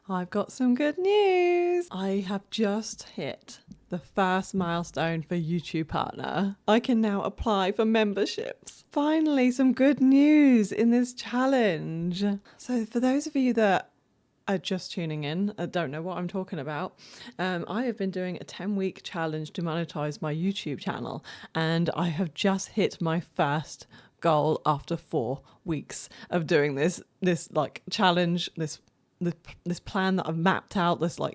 I've got some good news. I have just hit the first milestone for YouTube Partner. I can now apply for memberships. Finally, some good news in this challenge. So for those of you that are just tuning in, don't know what I'm talking about, I have been doing a 10-week challenge to monetize my YouTube channel, and I have just hit my first goal after 4 weeks of doing this like challenge, this plan that I've mapped out, this like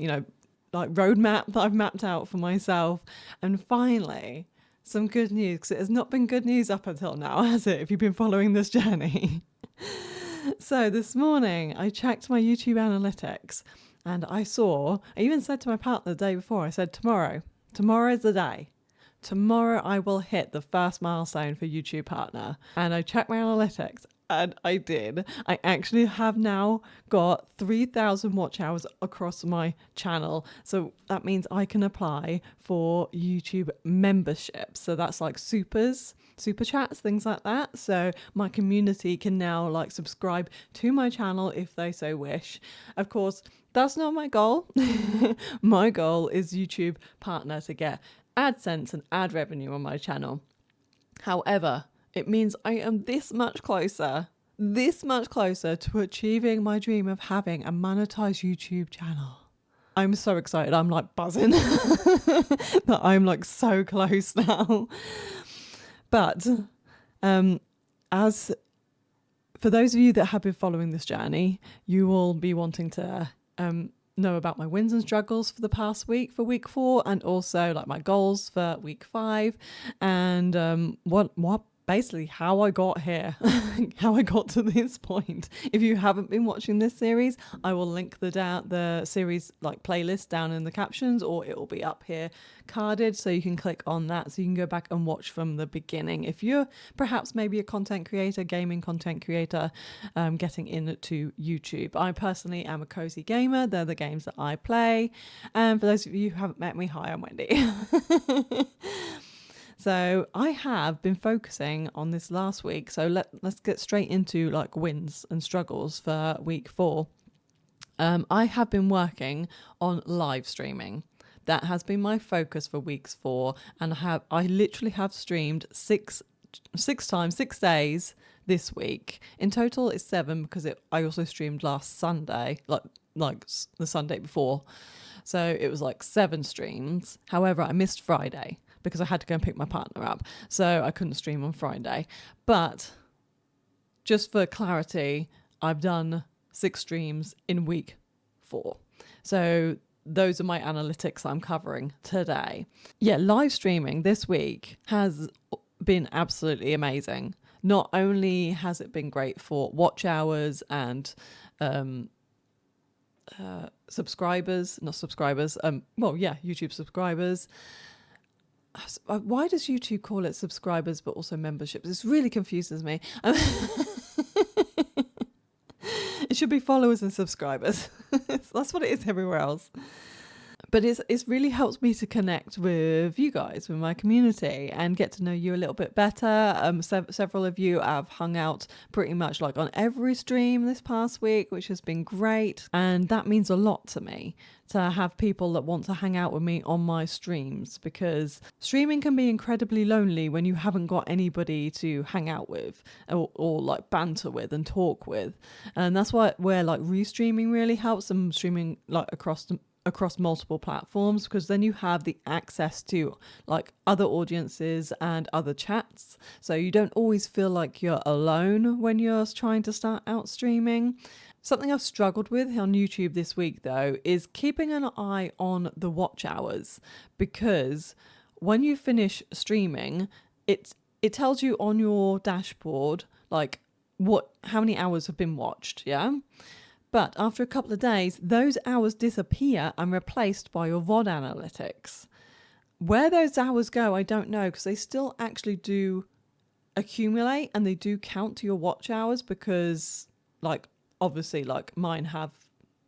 roadmap that I've mapped out for myself. And finally, some good news, because it has not been good news up until now, has it, if you've been following this journey? So this morning I checked my YouTube analytics, and I even said to my partner the day before, I said, tomorrow's the day. Tomorrow I will hit the first milestone for YouTube Partner. And I checked my analytics, and I did. I actually have now got 3,000 watch hours across my channel. So that means I can apply for YouTube memberships. So that's like super chats, things like that. So my community can now like subscribe to my channel if they so wish. Of course, that's not my goal. My goal is YouTube Partner to get AdSense and ad revenue on my channel. However, it means I am this much closer to achieving my dream of having a monetized YouTube channel. I'm so excited. I'm like buzzing that I'm like so close now. But as for those of you that have been following this journey, you will be wanting to know about my wins and struggles for the past week, for week 4, and also like my goals for week 5, and what basically how I got here, how I got to this point. If you haven't been watching this series, I will link the series like playlist down in the captions, or it will be up here carded, so you can click on that so you can go back and watch from the beginning. If you're perhaps maybe a content creator, gaming content creator, getting into YouTube. I personally am a cozy gamer. They're the games that I play. And for those of you who haven't met me, hi, I'm Wendy. So I have been focusing on this last week. So let's get straight into like wins and struggles for week 4. I have been working on live streaming. That has been my focus for weeks 4, and I literally have streamed six times, 6 days this week. In total, it's 7 because I also streamed last Sunday, like the Sunday before. So it was like 7 streams. However, I missed Friday because I had to go and pick my partner up, so I couldn't stream on Friday. But just for clarity, I've done 6 streams in week 4. So those are my analytics I'm covering today. Yeah, live streaming this week has been absolutely amazing. Not only has it been great for watch hours and YouTube subscribers. Why does YouTube call it subscribers but also memberships? This really confuses me. It should be followers and subscribers. That's what it is everywhere else. But it's really helped me to connect with you guys, with my community, and get to know you a little bit better. Several of you have hung out pretty much like on every stream this past week, which has been great. And that means a lot to me, to have people that want to hang out with me on my streams, because streaming can be incredibly lonely when you haven't got anybody to hang out with or like banter with and talk with. And that's where like restreaming really helps, and streaming like across multiple platforms, because then you have the access to like other audiences and other chats, so you don't always feel like you're alone when you're trying to start out streaming. Something I've struggled with on YouTube this week though is keeping an eye on the watch hours, because when you finish streaming, it tells you on your dashboard like how many hours have been watched, yeah? But after a couple of days, those hours disappear and replaced by your VOD analytics. Where those hours go, I don't know, because they still actually do accumulate and they do count to your watch hours, because like obviously like mine have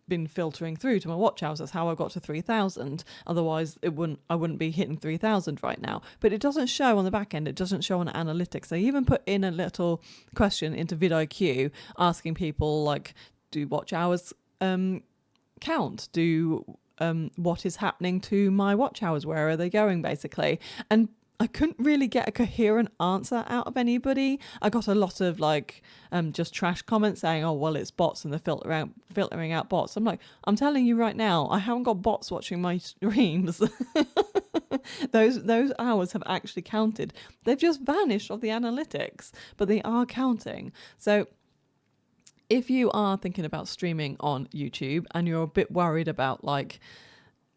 been filtering through to my watch hours. That's how I got to 3,000. Otherwise I wouldn't be hitting 3,000 right now. But it doesn't show on the back end. It doesn't show on analytics. They even put in a little question into vidIQ asking people like, do watch hours count? What is happening to my watch hours? Where are they going, basically? And I couldn't really get a coherent answer out of anybody. I got a lot of just trash comments saying, "Oh, well, it's bots and they're filtering out bots." I'm like, I'm telling you right now, I haven't got bots watching my streams. Those hours have actually counted. They've just vanished off the analytics, but they are counting. So if you are thinking about streaming on YouTube and you're a bit worried about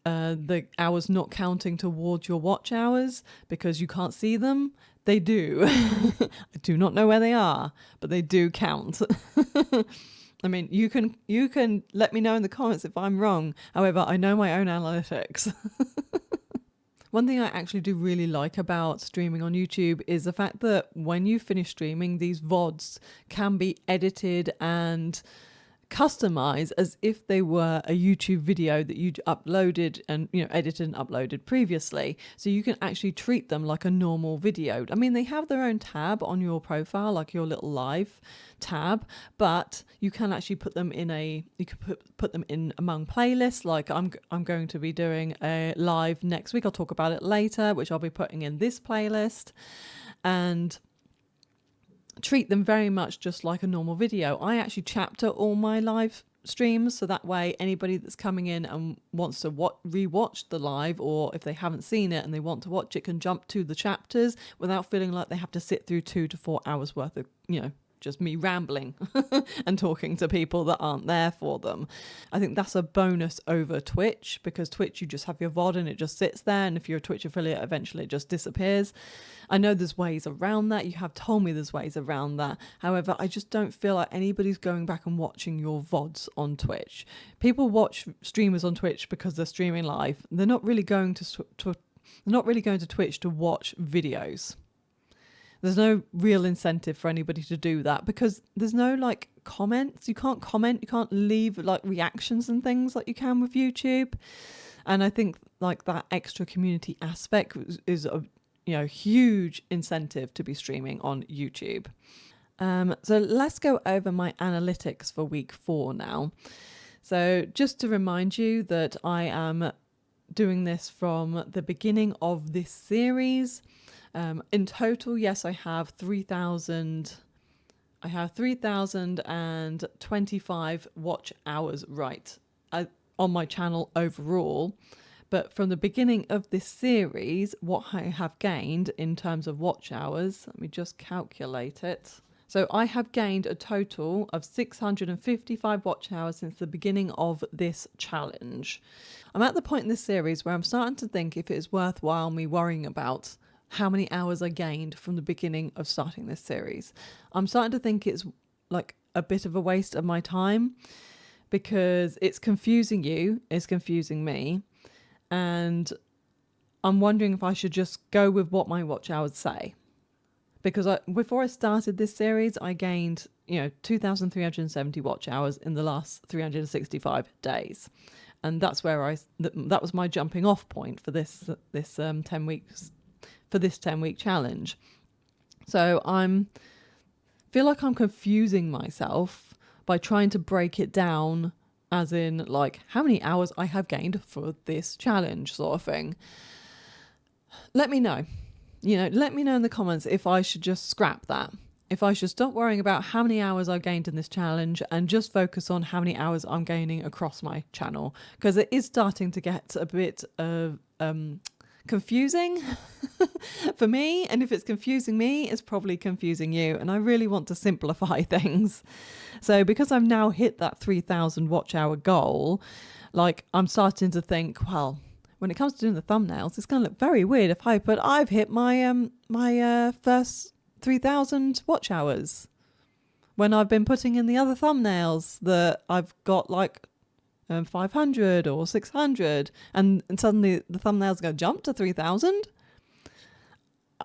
the hours not counting towards your watch hours because you can't see them, they do. I do not know where they are, but they do count. I mean, you can let me know in the comments if I'm wrong. However, I know my own analytics. One thing I actually do really like about streaming on YouTube is the fact that when you finish streaming, these VODs can be edited and customized as if they were a YouTube video that you'd uploaded and edited and uploaded previously. So you can actually treat them like a normal video. I mean, they have their own tab on your profile, like your little live tab, but you can actually put them in put them in among playlists. Like I'm going to be doing a live next week. I'll talk about it later, which I'll be putting in this playlist, and treat them very much just like a normal video. I actually chapter all my live streams, so that way anybody that's coming in and wants to rewatch the live, or if they haven't seen it and they want to watch it, can jump to the chapters without feeling like they have to sit through 2 to 4 hours worth of just me rambling and talking to people that aren't there for them. I think that's a bonus over Twitch, because Twitch, you just have your VOD and it just sits there, and if you're a Twitch affiliate, eventually it just disappears. I know there's ways around that. You have told me there's ways around that. However, I just don't feel like anybody's going back and watching your VODs on Twitch. People watch streamers on Twitch because they're streaming live. They're not really going to Twitch to watch videos. There's no real incentive for anybody to do that, because there's no comments. You can't comment. You can't leave reactions and things like you can with YouTube. And I think that extra community aspect is a huge incentive to be streaming on YouTube. So let's go over my analytics for week 4 now. So just to remind you that I am doing this from the beginning of this series. In total, yes, I have 3,025 watch hours on my channel overall. But from the beginning of this series, what I have gained in terms of watch hours, let me just calculate it. So I have gained a total of 655 watch hours since the beginning of this challenge. I'm at the point in this series where I'm starting to think if it is worthwhile me worrying about how many hours I gained from the beginning of starting this series. I'm starting to think it's a bit of a waste of my time, because it's confusing you, it's confusing me, and I'm wondering if I should just go with what my watch hours say. Because before I started this series, I gained 2,370 watch hours in the last 365 days. And that's where that was my jumping off point for this 10 weeks. For this 10-week challenge. So feel like I'm confusing myself by trying to break it down as in how many hours I have gained for this challenge sort of thing. Let me know. Let me know in the comments if I should just scrap that. If I should stop worrying about how many hours I've gained in this challenge and just focus on how many hours I'm gaining across my channel. Because it is starting to get a bit of confusing for me, and if it's confusing me, it's probably confusing you, and I really want to simplify things. So because I've now hit that 3,000 watch hour goal, I'm starting to think, well, when it comes to doing the thumbnails, it's going to look very weird if I've hit my first 3,000 watch hours when I've been putting in the other thumbnails that I've got 500 or 600, and suddenly the thumbnail's going to jump to 3,000.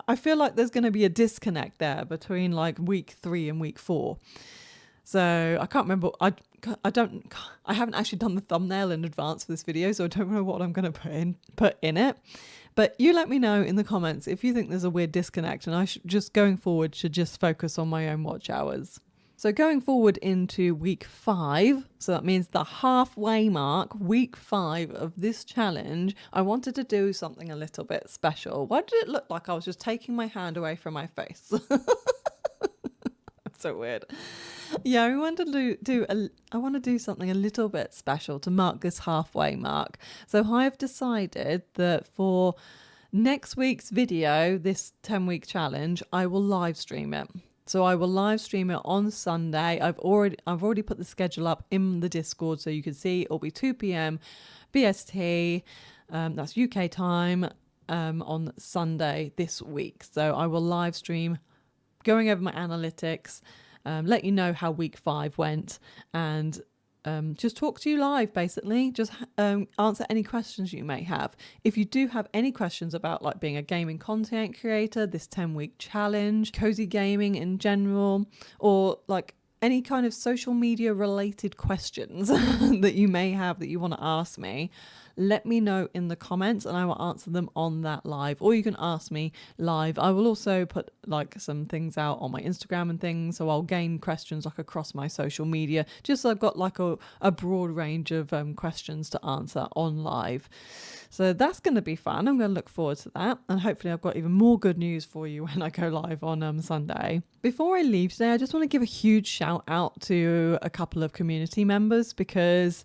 I feel like there's going to be a disconnect there between week 3 and week 4. So I can't remember. I haven't actually done the thumbnail in advance for this video, so I don't know what I'm going to put in it. But you let me know in the comments if you think there's a weird disconnect, and I should just going forward should just focus on my own watch hours. So going forward into week 5, so that means the halfway mark, week 5 of this challenge, I wanted to do something a little bit special. Why did it look like I was just taking my hand away from my face? That's so weird. Yeah, I want to do something a little bit special to mark this halfway mark. So I've decided that for next week's video, this 10-week challenge, I will live stream it. So I will live stream it on Sunday. I've already put the schedule up in the Discord so you can see. It'll be 2 p.m. BST, that's UK time, on Sunday this week. So I will live stream going over my analytics, let you know how week 5 went, and just talk to you live, basically. Just answer any questions you may have. If you do have any questions about like being a gaming content creator, this 10-week challenge, cozy gaming in general, or like any kind of social media related questions that you may have that you want to ask me, let me know in the comments and I will answer them on that live. Or you can ask me live. I will also put like some things out on my Instagram and things, so I'll gain questions like across my social media, just so I've got like a broad range of questions to answer on live. So that's going to be fun. I'm going to look forward to that, and hopefully I've got even more good news for you when I go live on Sunday. Before I leave today, I just want to give a huge shout out to a couple of community members, because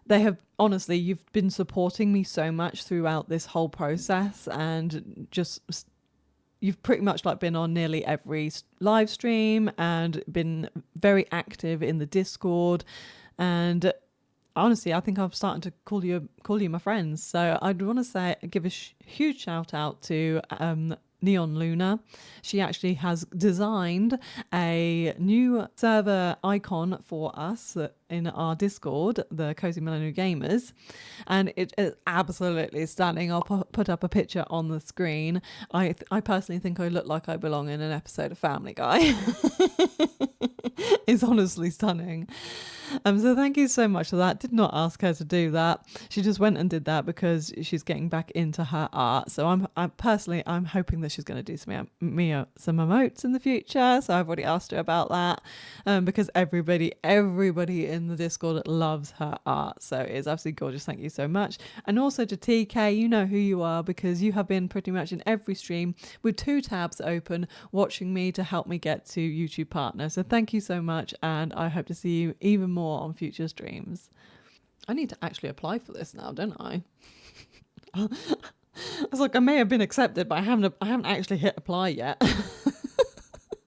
they have, honestly, you've been supporting me so much throughout this whole process, and just you've pretty much like been on nearly every live stream and been very active in the Discord. And honestly, I think I'm starting to call you my friends. So I'd want to give a huge shout out to Neon Luna. She actually has designed a new server icon for us in our Discord, the Cozy Millennial Gamers, and it is absolutely stunning. I'll put up a picture on the screen. I personally think I look like I belong in an episode of Family Guy. It's honestly stunning. So thank you so much for that. Did not ask her to do that. She just went and did that because she's getting back into her art. So I'm hoping that she's going to do some emotes in the future. So I've already asked her about that, because everybody in the Discord loves her art. So it's absolutely gorgeous. Thank you so much. And also to TK, you know who you are, because you have been pretty much in every stream with 2 tabs open, watching me to help me get to YouTube partner. So thank you so much, and I hope to see you even more on future streams. I need to actually apply for this now, don't I? I was like, I may have been accepted, but I haven't actually hit apply yet.